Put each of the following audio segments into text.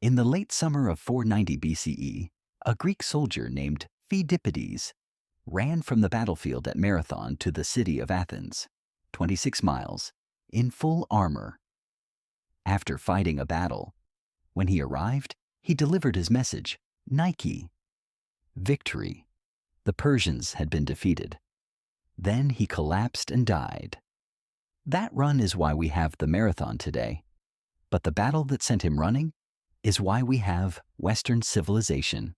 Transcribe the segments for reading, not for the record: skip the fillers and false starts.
In the late summer of 490 BCE, a Greek soldier named Pheidippides ran from the battlefield at Marathon to the city of Athens, 26 miles, in full armor. After fighting a battle, when he arrived, he delivered his message, Nike, victory. The Persians had been defeated. Then he collapsed and died. That run is why we have the marathon today. But the battle that sent him running is why we have Western civilization.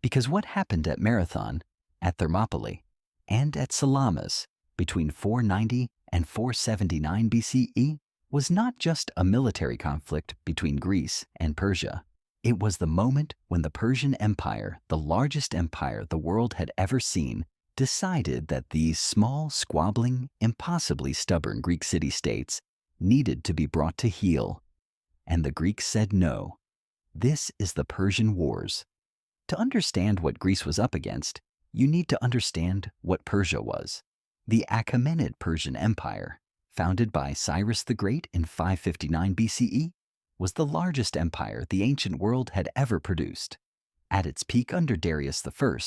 Because what happened at Marathon, at Thermopylae, and at Salamis between 490 and 479 BCE was not just a military conflict between Greece and Persia. It was the moment when the Persian Empire, the largest empire the world had ever seen, decided that these small, squabbling, impossibly stubborn Greek city-states needed to be brought to heel. And the Greeks said no. This is the Persian Wars. To understand what Greece was up against, you need to understand what Persia was. The Achaemenid Persian Empire, founded by Cyrus the Great in 559 BCE, was the largest empire the ancient world had ever produced. At its peak under Darius I,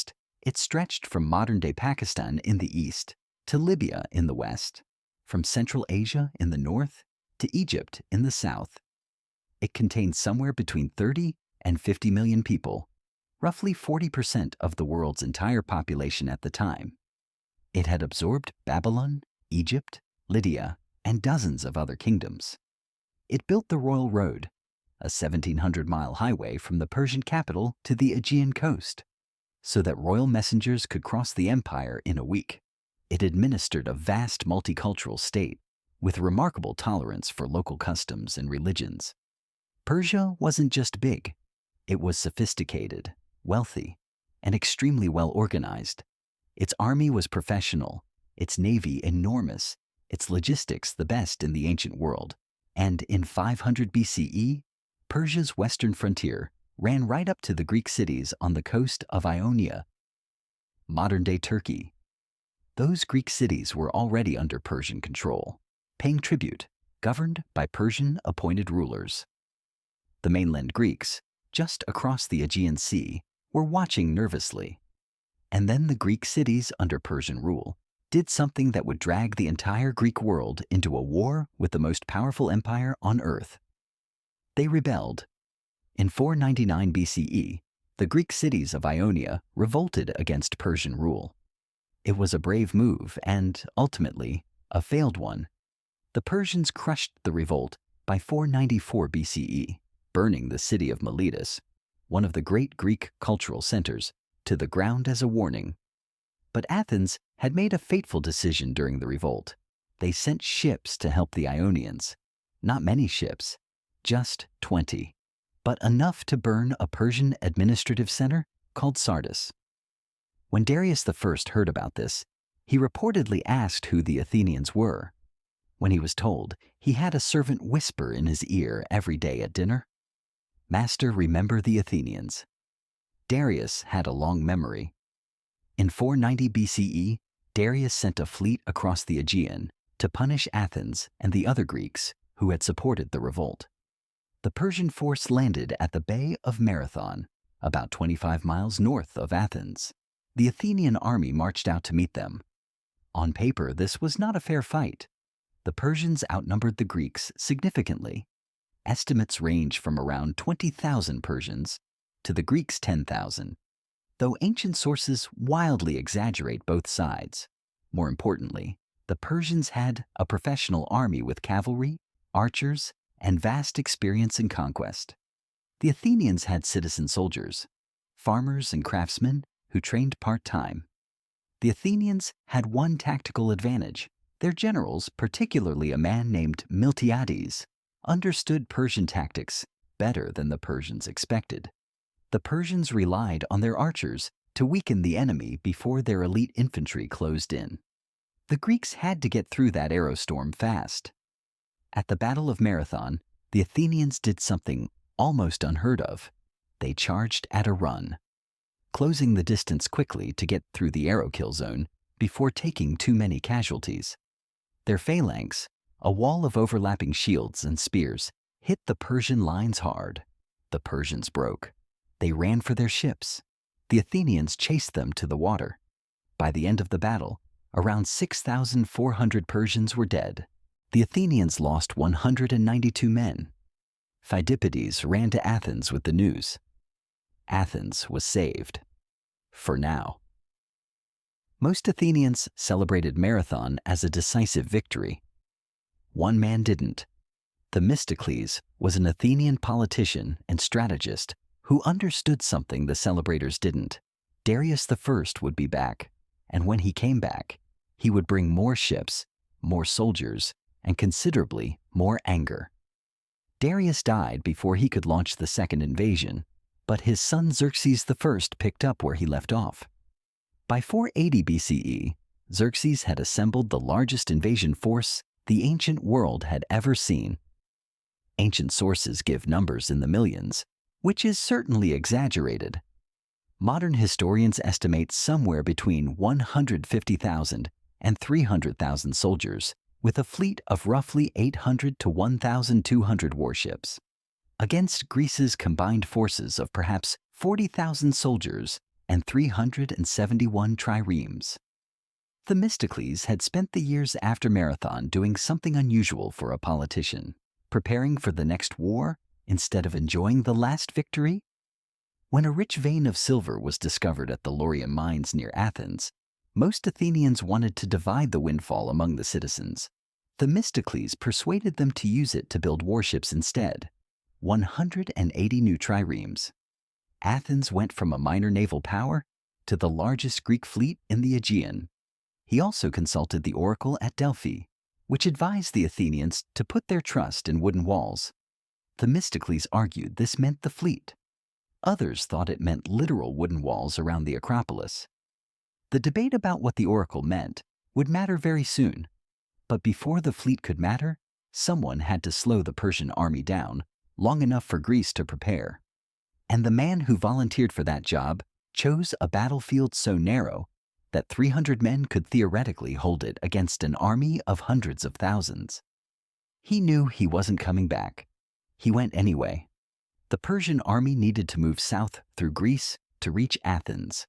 it stretched from modern-day Pakistan in the east to Libya in the west, from Central Asia in the north to Egypt in the south. It contained somewhere between 30 and 50 million people, roughly 40% of the world's entire population at the time. It had absorbed Babylon, Egypt, Lydia, and dozens of other kingdoms. It built the Royal Road, a 1,700-mile highway from the Persian capital to the Aegean coast, so that royal messengers could cross the empire in a week. It administered a vast multicultural state with remarkable tolerance for local customs and religions. Persia wasn't just big. It was sophisticated, wealthy, and extremely well organized. Its army was professional, its navy enormous, its logistics the best in the ancient world. And in 500 BCE, Persia's western frontier ran right up to the Greek cities on the coast of Ionia, modern-day Turkey. Those Greek cities were already under Persian control, paying tribute, governed by Persian-appointed rulers. The mainland Greeks, just across the Aegean Sea, were watching nervously. And then the Greek cities under Persian rule did something that would drag the entire Greek world into a war with the most powerful empire on earth. They rebelled. In 499 BCE, the Greek cities of Ionia revolted against Persian rule. It was a brave move and, ultimately, a failed one. The Persians crushed the revolt by 494 BCE, burning the city of Miletus, one of the great Greek cultural centers, to the ground as a warning. But Athens had made a fateful decision during the revolt. They sent ships to help the Ionians. Not many ships, just 20, but enough to burn a Persian administrative center called Sardis. When Darius I heard about this, he reportedly asked who the Athenians were. When he was told, he had a servant whisper in his ear every day at dinner, "Master, remember the Athenians." Darius had a long memory. In 490 BCE, Darius sent a fleet across the Aegean to punish Athens and the other Greeks who had supported the revolt. The Persian force landed at the Bay of Marathon, about 25 miles north of Athens. The Athenian army marched out to meet them. On paper, this was not a fair fight. The Persians outnumbered the Greeks significantly. Estimates range from around 20,000 Persians to the Greeks' 10,000. Though ancient sources wildly exaggerate both sides. More importantly, the Persians had a professional army with cavalry, archers, and vast experience in conquest. The Athenians had citizen soldiers, farmers and craftsmen who trained part-time. The Athenians had one tactical advantage. Their generals, particularly a man named Miltiades, understood Persian tactics better than the Persians expected. The Persians relied on their archers to weaken the enemy before their elite infantry closed in. The Greeks had to get through that arrow storm fast. At the Battle of Marathon, the Athenians did something almost unheard of. They charged at a run, closing the distance quickly to get through the arrow kill zone before taking too many casualties. Their phalanx, a wall of overlapping shields and spears, hit the Persian lines hard. The Persians broke. They ran for their ships. The Athenians chased them to the water. By the end of the battle, around 6,400 Persians were dead. The Athenians lost 192 men. Phidippides ran to Athens with the news. Athens was saved. For now. Most Athenians celebrated Marathon as a decisive victory. One man didn't. Themistocles was an Athenian politician and strategist who understood something the celebrators didn't. Darius I would be back, and when he came back, he would bring more ships, more soldiers, and considerably more anger. Darius died before he could launch the second invasion, but his son Xerxes I picked up where he left off. By 480 BCE, Xerxes had assembled the largest invasion force the ancient world had ever seen. Ancient sources give numbers in the millions, which is certainly exaggerated. Modern historians estimate somewhere between 150,000 and 300,000 soldiers, with a fleet of roughly 800 to 1,200 warships, against Greece's combined forces of perhaps 40,000 soldiers and 371 triremes. Themistocles had spent the years after Marathon doing something unusual for a politician, preparing for the next war instead of enjoying the last victory. When a rich vein of silver was discovered at the Laurium mines near Athens, most Athenians wanted to divide the windfall among the citizens. Themistocles persuaded them to use it to build warships instead, 180 new triremes. Athens went from a minor naval power to the largest Greek fleet in the Aegean. He also consulted the oracle at Delphi, which advised the Athenians to put their trust in wooden walls. Themistocles argued this meant the fleet. Others thought it meant literal wooden walls around the Acropolis. The debate about what the oracle meant would matter very soon, but before the fleet could matter, someone had to slow the Persian army down long enough for Greece to prepare. And the man who volunteered for that job chose a battlefield so narrow that 300 men could theoretically hold it against an army of hundreds of thousands. He knew he wasn't coming back. He went anyway. The Persian army needed to move south through Greece to reach Athens.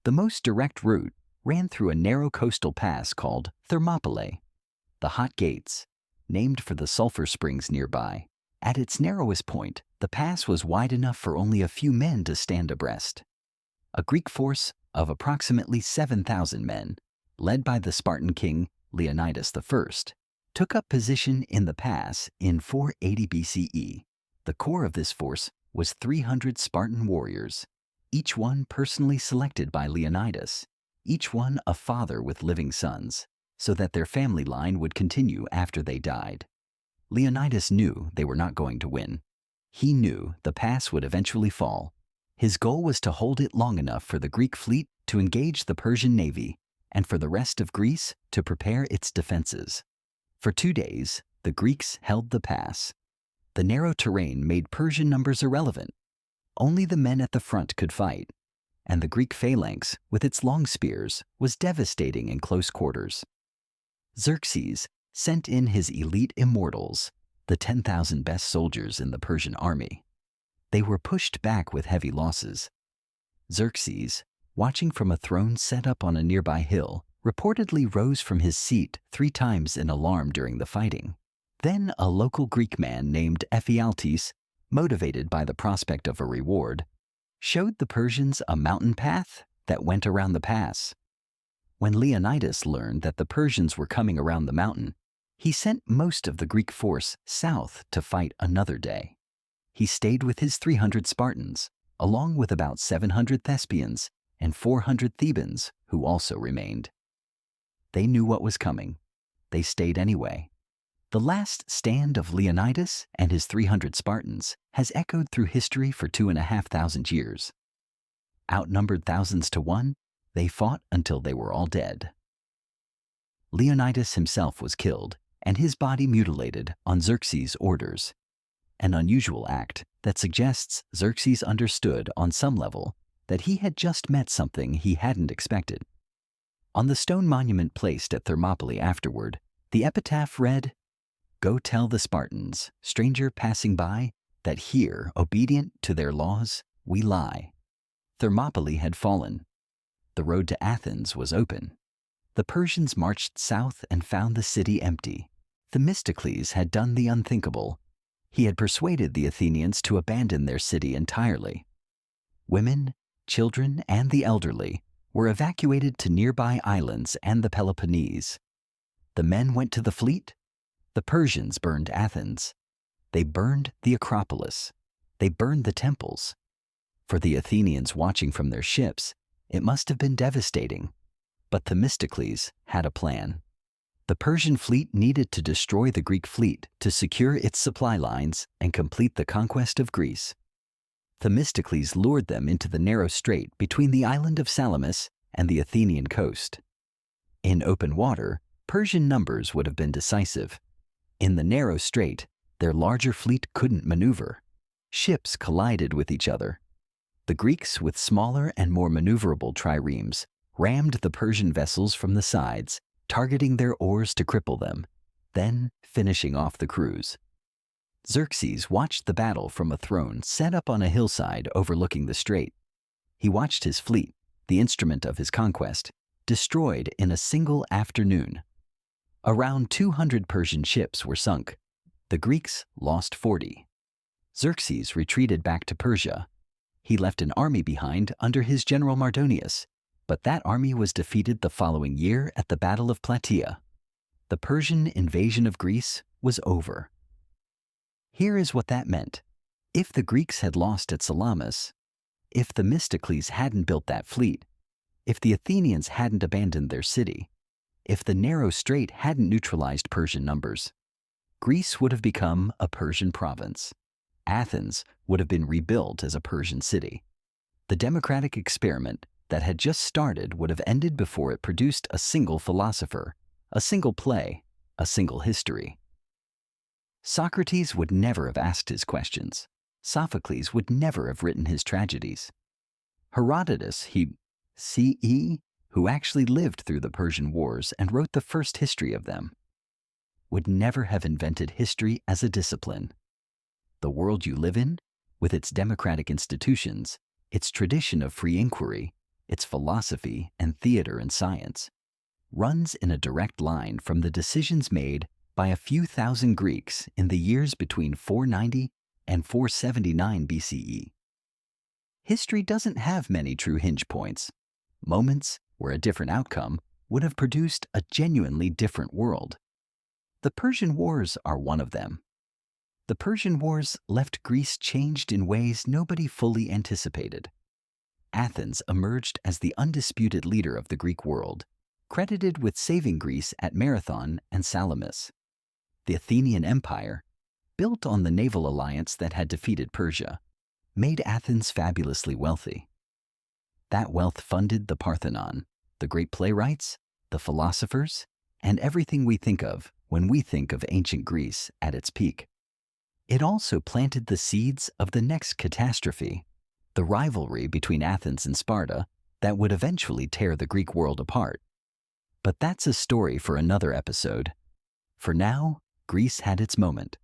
The most direct route ran through a narrow coastal pass called Thermopylae, the Hot Gates, named for the sulfur springs nearby. At its narrowest point, the pass was wide enough for only a few men to stand abreast. A Greek force of approximately 7,000 men, led by the Spartan king Leonidas I, took up position in the pass in 480 BCE. The core of this force was 300 Spartan warriors, each one personally selected by Leonidas, each one a father with living sons, so that their family line would continue after they died. Leonidas knew they were not going to win. He knew the pass would eventually fall. His goal was to hold it long enough for the Greek fleet to engage the Persian navy and for the rest of Greece to prepare its defenses. For 2 days, the Greeks held the pass. The narrow terrain made Persian numbers irrelevant. Only the men at the front could fight, and the Greek phalanx, with its long spears, was devastating in close quarters. Xerxes sent in his elite immortals, the 10,000 best soldiers in the Persian army. They were pushed back with heavy losses. Xerxes, watching from a throne set up on a nearby hill, reportedly rose from his seat 3 times in alarm during the fighting. Then a local Greek man named Ephialtes, motivated by the prospect of a reward, showed the Persians a mountain path that went around the pass. When Leonidas learned that the Persians were coming around the mountain, he sent most of the Greek force south to fight another day. He stayed with his 300 Spartans, along with about 700 Thespians and 400 Thebans who also remained. They knew what was coming. They stayed anyway. The last stand of Leonidas and his 300 Spartans has echoed through history for 2,500 years. Outnumbered thousands to one, they fought until they were all dead. Leonidas himself was killed and his body mutilated on Xerxes' orders, an unusual act that suggests Xerxes understood on some level that he had just met something he hadn't expected. On the stone monument placed at Thermopylae afterward, the epitaph read, "Go tell the Spartans, stranger passing by, that here, obedient to their laws, we lie. Thermopylae had fallen. The road to Athens was open. The Persians marched south and found the city empty. Themistocles had done the unthinkable. He had persuaded the Athenians to abandon their city entirely. Women, children, and the elderly were evacuated to nearby islands and the Peloponnese. The men went to the fleet. The Persians burned Athens. They burned the Acropolis. They burned the temples. For the Athenians watching from their ships, it must have been devastating. But Themistocles had a plan. The Persian fleet needed to destroy the Greek fleet to secure its supply lines and complete the conquest of Greece. Themistocles lured them into the narrow strait between the island of Salamis and the Athenian coast. In open water, Persian numbers would have been decisive. In the narrow strait, their larger fleet couldn't maneuver. Ships collided with each other. The Greeks, with smaller and more maneuverable triremes, rammed the Persian vessels from the sides, targeting their oars to cripple them, then finishing off the crews. Xerxes watched the battle from a throne set up on a hillside overlooking the strait. He watched his fleet, the instrument of his conquest, destroyed in a single afternoon. Around 200 Persian ships were sunk. The Greeks lost 40. Xerxes retreated back to Persia. He left an army behind under his general Mardonius, but that army was defeated the following year at the Battle of Plataea. The Persian invasion of Greece was over. Here is what that meant. If the Greeks had lost at Salamis, if Themistocles hadn't built that fleet, if the Athenians hadn't abandoned their city, if the narrow strait hadn't neutralized Persian numbers, Greece would have become a Persian province. Athens would have been rebuilt as a Persian city. The democratic experiment that had just started would have ended before it produced a single philosopher, a single play, a single history. Socrates would never have asked his questions. Sophocles would never have written his tragedies. Herodotus, C.E., who actually lived through the Persian Wars and wrote the first history of them, would never have invented history as a discipline. The world you live in, with its democratic institutions, its tradition of free inquiry, its philosophy and theater and science, runs in a direct line from the decisions made by a few thousand Greeks in the years between 490 and 479 BCE. History doesn't have many true hinge points, moments where a different outcome would have produced a genuinely different world. The Persian Wars are one of them. The Persian Wars left Greece changed in ways nobody fully anticipated. Athens emerged as the undisputed leader of the Greek world, credited with saving Greece at Marathon and Salamis. The Athenian Empire, built on the naval alliance that had defeated Persia, made Athens fabulously wealthy. That wealth funded the Parthenon, the great playwrights, the philosophers, and everything we think of when we think of ancient Greece at its peak. It also planted the seeds of the next catastrophe, the rivalry between Athens and Sparta that would eventually tear the Greek world apart. But that's a story for another episode. For now, Greece had its moment.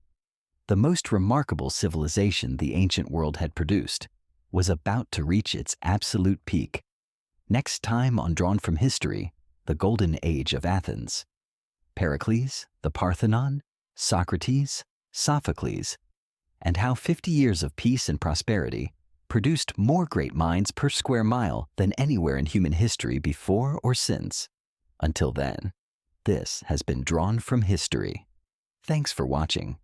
The most remarkable civilization the ancient world had produced was about to reach its absolute peak. Next time on Drawn from History, the Golden Age of Athens. Pericles, the Parthenon, Socrates, Sophocles, and how 50 years of peace and prosperity produced more great minds per square mile than anywhere in human history before or since. Until then, this has been Drawn from History. Thanks for watching.